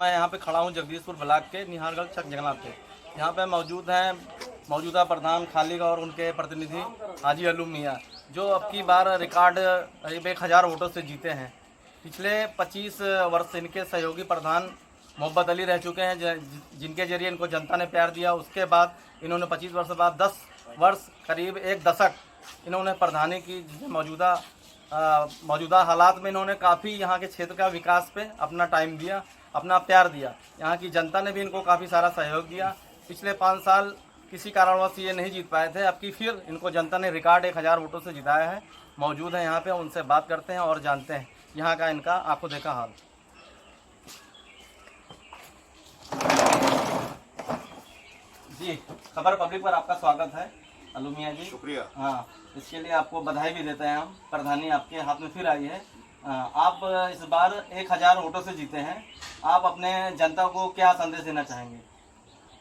मैं यहाँ पे खड़ा हूँ जगदीशपुर ब्लॉक के निहारगढ़ चक जंगला पे। यहाँ पे मौजूद हैं मौजूदा प्रधान खालिद और उनके प्रतिनिधि हाजी अल्लू मियाँ, जो अब की बार रिकॉर्ड करीब 1000 वोटों से जीते हैं। पिछले 25 वर्ष इनके सहयोगी प्रधान मोहब्बत अली रह चुके हैं, जिनके जरिए इनको जनता ने प्यार दिया। उसके बाद इन्होंने 25 वर्ष बाद 10 वर्ष करीब एक दशक इन्होंने प्रधानी की। मौजूदा हालात में इन्होंने काफ़ी यहाँ के क्षेत्र का विकास पे अपना टाइम दिया, अपना प्यार दिया। यहाँ की जनता ने भी इनको काफ़ी सारा सहयोग दिया। पिछले 5 साल किसी कारणवश ये नहीं जीत पाए थे, अब की फिर इनको जनता ने रिकॉर्ड 1000 वोटों से जिताया है। मौजूद है यहाँ पे, उनसे बात करते हैं और जानते हैं यहाँ का इनका आंखों देखा हाल। जी, खबर पब्लिक पर आपका स्वागत है अल्लू मियाँ जी। शुक्रिया। हाँ, इसके लिए आपको बधाई भी देते हैं हम। प्रधानी आपके हाथ में फिर आई है। आप इस बार 1000 वोटों से जीते हैं। आप अपने जनता को क्या संदेश देना चाहेंगे?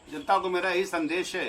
जनता को मेरा यही संदेश है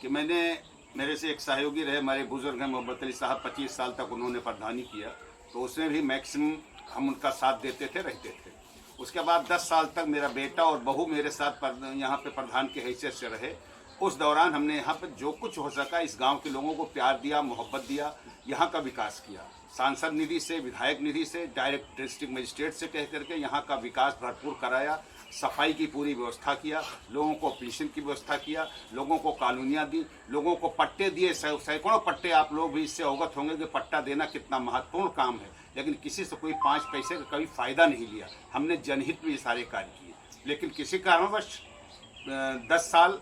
कि मेरे से एक सहयोगी रहे, हमारे बुजुर्ग हैं मोहब्बत अली साहब, 25 साल तक उन्होंने प्रधानी किया, तो उसमें भी मैक्सिमम हम उनका साथ देते थे, रहते थे। उसके बाद 10 साल तक मेरा बेटा और बहू मेरे साथ यहाँ पे प्रधान के हैसियत से रहे। उस दौरान हमने यहाँ पर जो कुछ हो सका इस गांव के लोगों को प्यार दिया, मोहब्बत दिया, यहाँ का विकास किया। सांसद निधि से, विधायक निधि से, डायरेक्ट डिस्ट्रिक्ट मजिस्ट्रेट से कह करके यहाँ का विकास भरपूर कराया। सफाई की पूरी व्यवस्था किया, लोगों को पेंशन की व्यवस्था किया, लोगों को कॉलोनियाँ दी, लोगों को पट्टे दिए। सैकड़ों पट्टे, आप लोग भी इससे अवगत होंगे कि पट्टा देना कितना महत्वपूर्ण काम है। लेकिन किसी से कोई 5 पैसे का कभी फायदा नहीं लिया। हमने जनहित में ये सारे कार्य किए। लेकिन किसी कारणवश 10 साल,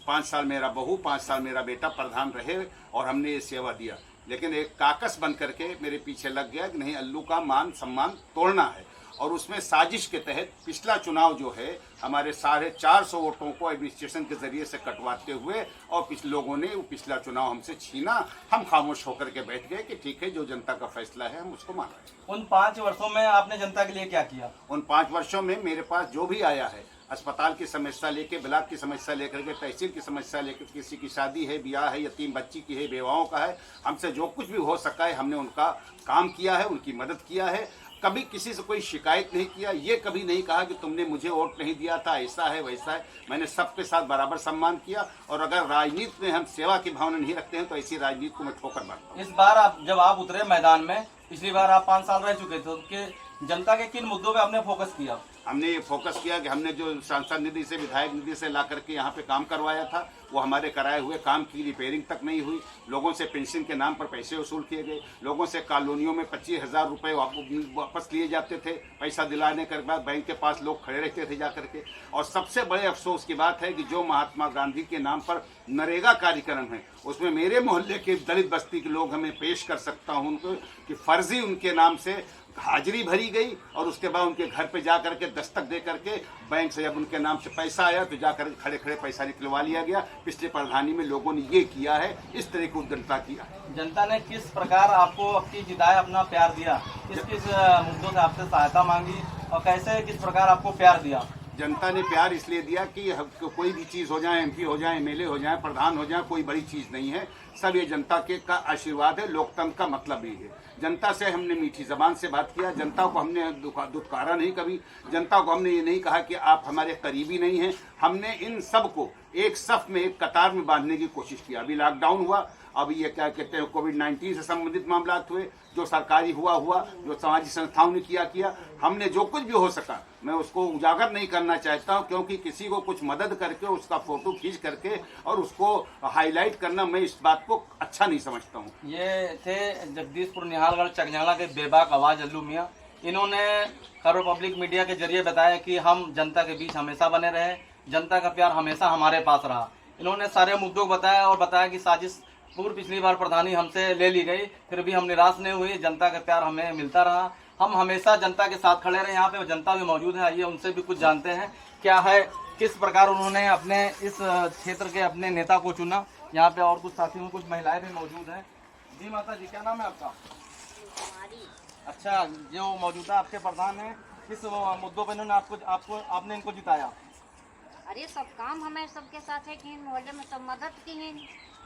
5 साल मेरा बहू, 5 साल मेरा बेटा प्रधान रहे और हमने ये सेवा दिया। लेकिन एक काकस बन करके मेरे पीछे लग गया कि नहीं, अल्लू का मान सम्मान तोड़ना है। और उसमें साजिश के तहत पिछला चुनाव जो है, हमारे 450 वोटों को एडमिनिस्ट्रेशन के जरिए से कटवाते हुए और लोगों ने वो पिछला चुनाव हमसे छीना। हम खामोश होकर के बैठ गए कि ठीक है, जो जनता का फैसला है हम उसको मान रहे हैं। उन 5 वर्षों में आपने जनता के लिए क्या किया? उन 5 वर्षों में मेरे पास जो भी आया है, अस्पताल की समस्या लेके, ब्लॉक की समस्या लेकर के, तहसील की समस्या लेकर, किसी की शादी है, ब्याह है, यतीम बच्ची की है, बेवाओं का है, हमसे जो कुछ भी हो सका है हमने उनका काम किया है, उनकी मदद किया है। कभी किसी से कोई शिकायत नहीं किया, ये कभी नहीं कहा कि तुमने मुझे वोट नहीं दिया था, ऐसा है वैसा है। मैंने सबके साथ बराबर सम्मान किया। और अगर राजनीति में हम सेवा की भावना नहीं रखते हैं तो ऐसी राजनीति को मैं ठोकर मारता हूं। इस बार जब आप उतरे मैदान में, पिछली बार आप 5 साल रह चुके थे, उनके जनता के किन मुद्दों पे आपने फोकस किया? हमने ये फोकस किया कि हमने जो सांसद निधि से, विधायक निधि से ला करके यहाँ पे काम करवाया था, वो हमारे कराए हुए काम की रिपेयरिंग तक नहीं हुई। लोगों से पेंशन के नाम पर पैसे वसूल किए गए। लोगों से कॉलोनियों में 25,000 रुपये वापस लिए जाते थे। पैसा दिलाने के बाद बैंक के पास लोग खड़े रहते थे जा करके। और सबसे बड़े अफसोस की बात है कि जो महात्मा गांधी के नाम पर नरेगा कार्यक्रम है, उसमें मेरे मोहल्ले के दलित बस्ती के लोग हमें पेश कर सकता हूँ उनको कि फर्जी उनके नाम से हाजिरी भरी गई और उसके बाद उनके घर पे जा करके दस्तक दे करके बैंक से जब उनके नाम से पैसा आया तो जाकर खड़े खड़े पैसा निकलवा लिया गया। पिछले प्रधानी में लोगों ने ये किया है, इस तरह की जनता किया। जनता ने किस प्रकार आपको अपनी जिताया, अपना प्यार दिया? किस किस मुद्दों से आपसे सहायता मांगी और कैसे, किस प्रकार आपको प्यार दिया? जनता ने प्यार इसलिए दिया कि कोई भी चीज़ हो जाए, MP हो जाए, MLA हो जाए, प्रधान हो जाए, कोई बड़ी चीज़ नहीं है। सब ये जनता के का आशीर्वाद है। लोकतंत्र का मतलब ही है। जनता से हमने मीठी जबान से बात किया। जनता को हमने दुत्कारा नहीं कभी। जनता को हमने ये नहीं कहा कि आप हमारे करीबी नहीं हैं। हमने इन सब को एक सफ में, एक कतार में बांधने की कोशिश की। अभी लॉकडाउन हुआ, अभी ये क्या कहते हैं, कोविड-19 से संबंधित मामला हुए, जो सरकारी हुआ, जो सामाजिक संस्थाओं ने किया। हमने जो कुछ भी हो सका, मैं उसको उजागर नहीं करना चाहता हूं, क्योंकि किसी को कुछ मदद करके उसका फोटो खींच करके और उसको हाईलाइट करना, मैं इस बात को अच्छा नहीं समझता हूं। ये थे जगदीशपुर निहारगढ़ चकजंगला के बेबाक आवाज अल्लू मियाँ। इन्होंने खबर पब्लिक मीडिया के जरिए बताया कि हम जनता के बीच हमेशा बने रहे, जनता का प्यार हमेशा हमारे पास रहा। इन्होंने सारे मुद्दों को बताया और बताया कि साजिश पिछली बार प्रधानी हमसे ले ली गई, फिर भी हम निराश नहीं हुए, जनता का प्यार हमें मिलता रहा। हम हमेशा जनता के साथ खड़े रहे। यहाँ पे जनता भी मौजूद है, आइए उनसे भी कुछ जानते हैं क्या है, किस प्रकार उन्होंने अपने इस क्षेत्र के अपने नेता को चुना। यहाँ पे और कुछ साथियों, कुछ महिलाएं भी मौजूद हैं। जी माता जी, क्या नाम है आपका? अच्छा, जो मौजूदा आपके प्रधान हैं, किस मुद्दों पर इन्होंने आपने इनको जिताया? अरे सब काम हमारे सबके साथ है कि मोहल्ले में सब मदद की है।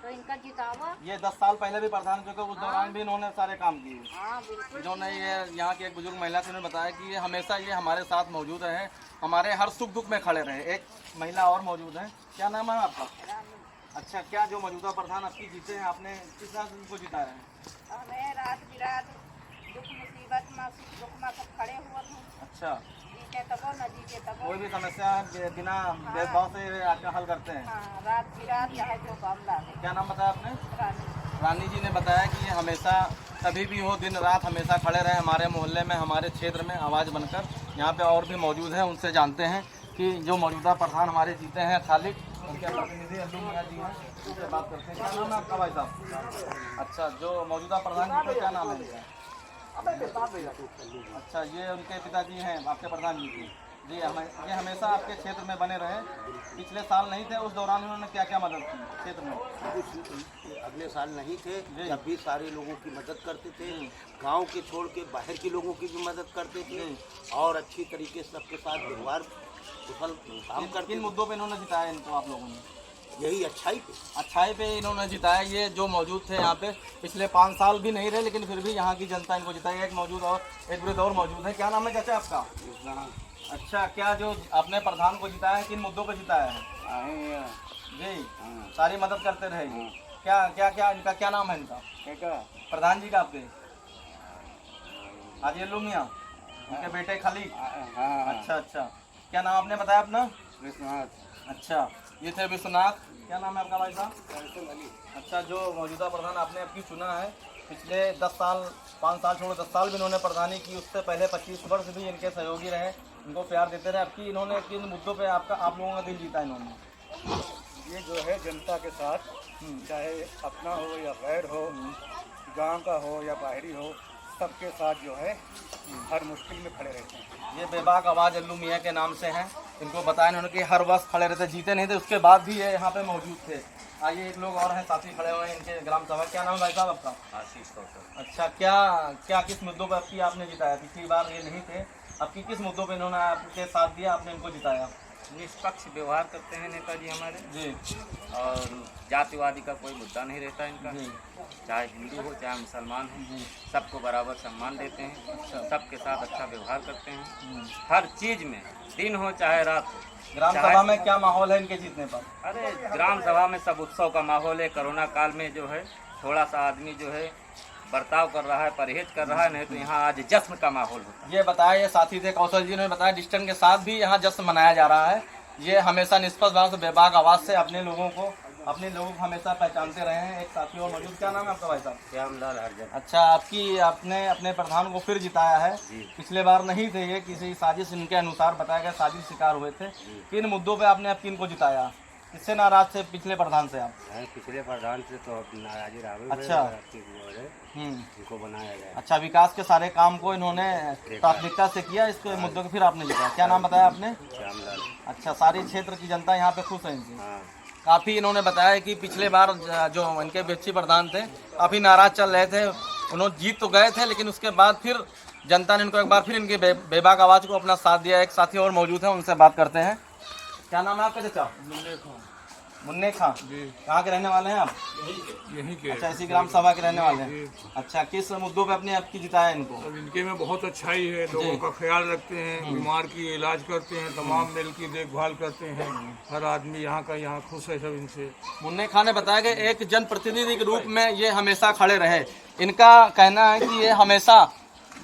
तो इनका जितावा। ये 10 साल पहले भी प्रधान चुके, उस दौरान भी इन्होंने सारे काम किए। हाँ बिल्कुल। इन्होंने ये यहाँ की एक बुजुर्ग महिला से उन्होंने बताया कि ये हमेशा ये हमारे साथ मौजूद रहे, हमारे हर सुख दुख में खड़े रहे। एक महिला और मौजूद है, क्या नाम है आपका? अच्छा, क्या जो मौजूदा प्रधान आपकी जीते हैं, आपने किस रात उनको जिताया है? हमें रात बिरात दुख मुसीबत में सुख दुख में सब खड़े हुए थे। अच्छा, जीते तबो न जीते तबो। कोई भी समस्या बिना भेदभाव से आपका हल करते हैं। हाँ, रात बिरात चाहे जो काम लागे। क्या नाम बताया आपने? रानी। रानी जी ने बताया कि ये हमेशा कभी भी हो, दिन रात हमेशा खड़े रहे हमारे मोहल्ले में, हमारे क्षेत्र में आवाज़ बनकर। यहाँ पे और भी मौजूद हैं, उनसे जानते हैं कि जो मौजूदा प्रधान हमारे जीते हैं खालिद, उनके प्रतिनिधि अल्लू मियाँ जी हैं, उनसे बात करते हैं। क्या नाम है आपका भाई साहब? अच्छा, जो मौजूदा प्रधान जी का क्या नाम है इनका? अच्छा, ये उनके पिताजी हैं आपके प्रधान जी की। जी, ये हमेशा आपके क्षेत्र में बने रहे। पिछले साल नहीं थे, उस दौरान उन्होंने क्या क्या मदद की क्षेत्र में? कुछ अगले साल नहीं थे, जब भी सारे लोगों की मदद करते थे, गांव के छोड़ के बाहर के लोगों की भी मदद करते थे और अच्छी तरीके से सबके साथ व्यवहार कुशल काम करते। किन मुद्दों पे इन्होंने जिताया इनको आप लोगों ने? यही अच्छाई पे। अच्छाई पे इन्होंने जिताया। ये जो मौजूद थे यहाँ पे पिछले 5 साल भी नहीं रहे, लेकिन फिर भी यहाँ की जनता इनको जिताई। एक मौजूद और एक वृद्ध और मौजूद है। क्या नाम है चाचा आपका? अच्छा, क्या जो आपने प्रधान को जिताया है, किन मुद्दों पे जिताया है? जी, सारी मदद करते रहे। क्या क्या क्या इनका क्या नाम है इनका प्रधान जी का आपके? हाजी अल्लू मियाँ, उनके बेटे खालिद। अच्छा अच्छा, क्या नाम आपने बताया अपना? विश्वनाथ। अच्छा, ये थे विश्वनाथ। क्या नाम है आपका भाई साहब? अच्छा, जो मौजूदा प्रधान आपने आपकी चुना है, पिछले 10 साल 5 साल छोड़ो 10 साल भी इन्होंने प्रधानी की, उससे पहले 25 वर्ष भी इनके सहयोगी रहे, इनको प्यार देते रहे। आपकी इन्होंने किन मुद्दों पे आप लोगों का दिल जीता इन्होंने? ये जो है जनता के साथ, चाहे अपना हो या गैर हो, गांव का हो या बाहरी हो, सबके साथ जो है हर मुश्किल में खड़े रहते हैं। ये बेबाक आवाज़ अल्लू मियाँ के नाम से हैं। इनको बताया इन्होंने कि हर वक्त खड़े रहते, जीते नहीं थे उसके बाद भी ये यहाँ पे मौजूद थे। आइए, एक लोग और हैं साथी खड़े हुए हैं इनके ग्राम सभा। क्या नाम है भाई साहब आपका? आशीष कौशल। अच्छा, क्या क्या किस मुद्दों पर आपकी आपने जिताया? पिछली बार ये नहीं थे, आपकी किस मुद्दों पे इन्होंने आपके साथ दिया, आपने इनको जिताया? निष्पक्ष व्यवहार करते हैं नेताजी हमारे, जी, और जातिवादी का कोई मुद्दा नहीं रहता इनका। जी, चाहे हिंदू हो चाहे मुसलमान हो, जी। सबको बराबर सम्मान देते हैं, सबके साथ अच्छा व्यवहार करते हैं। हर चीज में, दिन हो चाहे रात हो। ग्राम सभा में क्या माहौल है इनके जीतने पर? अरे ग्राम सभा में सब उत्सव का माहौल है। कोरोना काल में जो है थोड़ा सा आदमी जो है बर्ताव कर रहा है, परहेज कर रहा है, नहीं तो यहाँ आज जश्न का माहौल होता है। ये बताया, ये साथी थे कौशल जी ने बताया, डिस्टेंस के साथ भी यहाँ जश्न मनाया जा रहा है। ये हमेशा निष्पक्ष भाव से बेबाक आवाज़ से अपने लोगों को हमेशा पहचानते रहे हैं। एक साथी और मौजूद। क्या नाम है आपका भाई साहब? श्यामलाल हरजन। अच्छा, आपने अपने प्रधान को फिर जिताया है। पिछले बार नहीं थे, ये किसी साजिश इनके अनुसार बताया गया, साजिश शिकार हुए थे। किन मुद्दों पे आपने अब किनको जिताया? किससे नाराज थे पिछले प्रधान से आप? पिछले प्रधान से तो नाराजी रहा। अच्छा, इनको बनाया गया। अच्छा, विकास के सारे काम को इन्होंने प्राथमिकता से किया, इसके मुद्दों को फिर आपने जिताया। क्या नाम बताया आपने? श्यामलाल। अच्छा, सारी क्षेत्र की जनता यहाँ पे खुश है इनसे। काफ़ी इन्होंने बताया कि पिछले बार जो इनके व्यक्ति प्रधान थे काफ़ी नाराज चल रहे थे। उन्होंने जीत तो गए थे, लेकिन उसके बाद फिर जनता ने इनको एक बार फिर इनकी बेबाक आवाज़ को अपना साथ दिया। एक साथी और मौजूद है, उनसे बात करते हैं। क्या नाम है आपका चाचा? मुन्ने खां। कहाँ के रहने वाले हैं आप? यहीं के। अच्छा, इसी ग्राम सभा के रहने वाले हैं। अच्छा, किस मुद्दों पे अपने आपकी जिताया इनको? अब इनके में बहुत अच्छाई है, लोगों का ख्याल रखते हैं, बीमार की इलाज करते हैं, तमाम मिल की देखभाल करते हैं। हर आदमी यहाँ का यहाँ खुश है सब इनसे। मुन्ने खां ने बताया कि एक जनप्रतिनिधि के रूप में ये हमेशा खड़े रहे। इनका कहना है कि ये हमेशा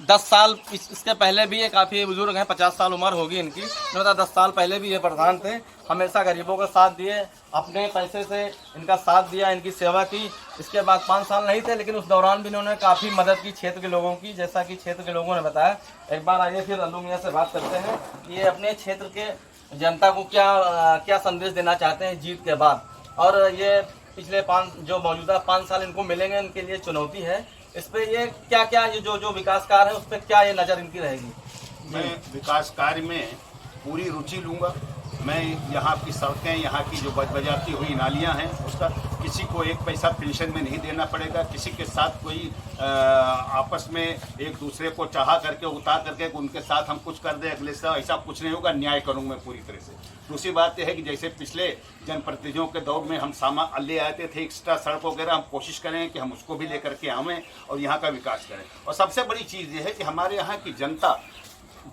10 साल इसके पहले भी, ये काफ़ी बुजुर्ग हैं, 50 साल उम्र होगी इनकी, 10 साल पहले भी ये प्रधान थे। हमेशा गरीबों का साथ दिए, अपने पैसे से इनका साथ दिया, इनकी सेवा की। इसके बाद 5 साल नहीं थे, लेकिन उस दौरान भी इन्होंने काफ़ी मदद की क्षेत्र के लोगों की, जैसा कि क्षेत्र के लोगों ने बताया। एक बार आइए फिर अल्लू मियाँ से बात करते हैं कि ये अपने क्षेत्र के जनता को क्या संदेश देना चाहते हैं जीत के बाद। और ये पिछले जो मौजूदा 5 साल इनको मिलेंगे, इनके लिए चुनौती है। इस पे ये क्या ये जो विकास कार्य है उस पर क्या ये नज़र इनकी रहेगी? मैं विकास कार्य में पूरी रुचि लूँगा मैं यहाँ की सड़कें, यहाँ की जो बजाती हुई नालियाँ हैं, उसका किसी को एक पैसा पेंशन में नहीं देना पड़ेगा। किसी के साथ कोई आपस में एक दूसरे को चाहा करके उतार करके उनके साथ हम कुछ कर दें अगले से, ऐसा कुछ नहीं होगा। न्याय करूँगा मैं पूरी तरह से। दूसरी बात यह है कि जैसे पिछले जनप्रतिनिधियों के दौर में हम सामान ले आते थे एक्स्ट्रा सड़क वगैरह, हम कोशिश करें कि हम उसको भी लेकर के आवें और यहाँ का विकास करें। और सबसे बड़ी चीज़ ये है कि हमारे यहाँ की जनता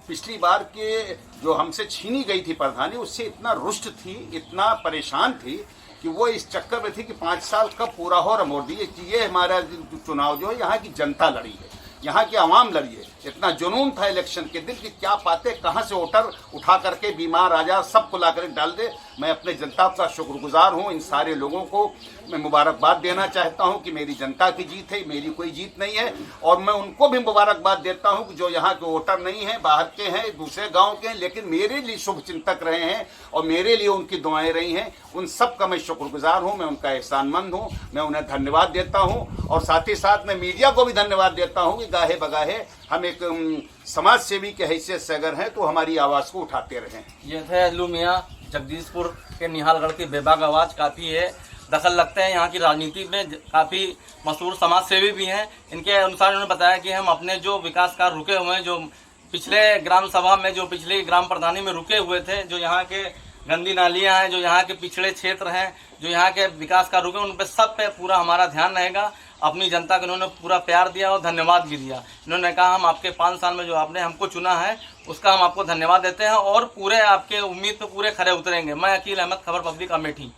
पिछली बार के जो हमसे छीनी गई थी प्रधानी, उससे इतना रुष्ट थी, इतना परेशान थी कि वो इस चक्कर में थी कि 5 साल कब पूरा हो। और मोदी ये हमारा चुनाव जो है यहाँ की जनता लड़ी है, यहाँ की आवाम लड़ी है। इतना जुनून था इलेक्शन के दिन कि क्या पाते कहाँ से वोटर उठा करके बीमार राजा सबको ला कर डाल दे। मैं अपने जनता का शुक्रगुजार हूँ। इन सारे लोगों को मैं मुबारकबाद देना चाहता हूँ कि मेरी जनता की जीत है, मेरी कोई जीत नहीं है। और मैं उनको भी मुबारकबाद देता हूँ कि जो यहाँ के वोटर नहीं हैं, बाहर के हैं, दूसरे गाँव के हैं, लेकिन मेरे लिए शुभ चिंतक रहे हैं और मेरे लिए उनकी दुआएं रही हैं। उन सब का मैं शुक्रगुजार हूँ, मैं उनका एहसानमंद हूँ, मैं उन्हें धन्यवाद देता हूँ। और साथ ही साथ मैं मीडिया को भी धन्यवाद देता हूँ कि गाहे बगाहे हम एक समाज सेवी के हैसियत से अगर हैं तो हमारी आवाज़ को उठाते रहें। ये थे अल्लू मियाँ, जगदीशपुर के निहालगढ़ की बेबाक आवाज़। काफ़ी है दखल लगते हैं यहाँ की राजनीति में, काफ़ी मशहूर समाज सेवी भी हैं। इनके अनुसार उन्होंने बताया कि हम अपने जो विकास कार्य रुके हुए हैं, जो पिछले ग्राम सभा में, जो पिछले ग्राम प्रधानी में रुके हुए थे, जो यहाँ के गंदी नालियाँ हैं, जो यहाँ के पिछड़े क्षेत्र हैं, जो यहाँ के विकास कार्य रुके, उन पर सब पे पूरा हमारा ध्यान रहेगा। अपनी जनता को इन्होंने पूरा प्यार दिया और धन्यवाद भी दिया। इन्होंने कहा हम आपके 5 साल में जो आपने हमको चुना है उसका हम आपको धन्यवाद देते हैं और पूरे आपके उम्मीद पे पूरे खरे उतरेंगे। मैं अकील अहमद, खबर पब्लिक, अमेठी।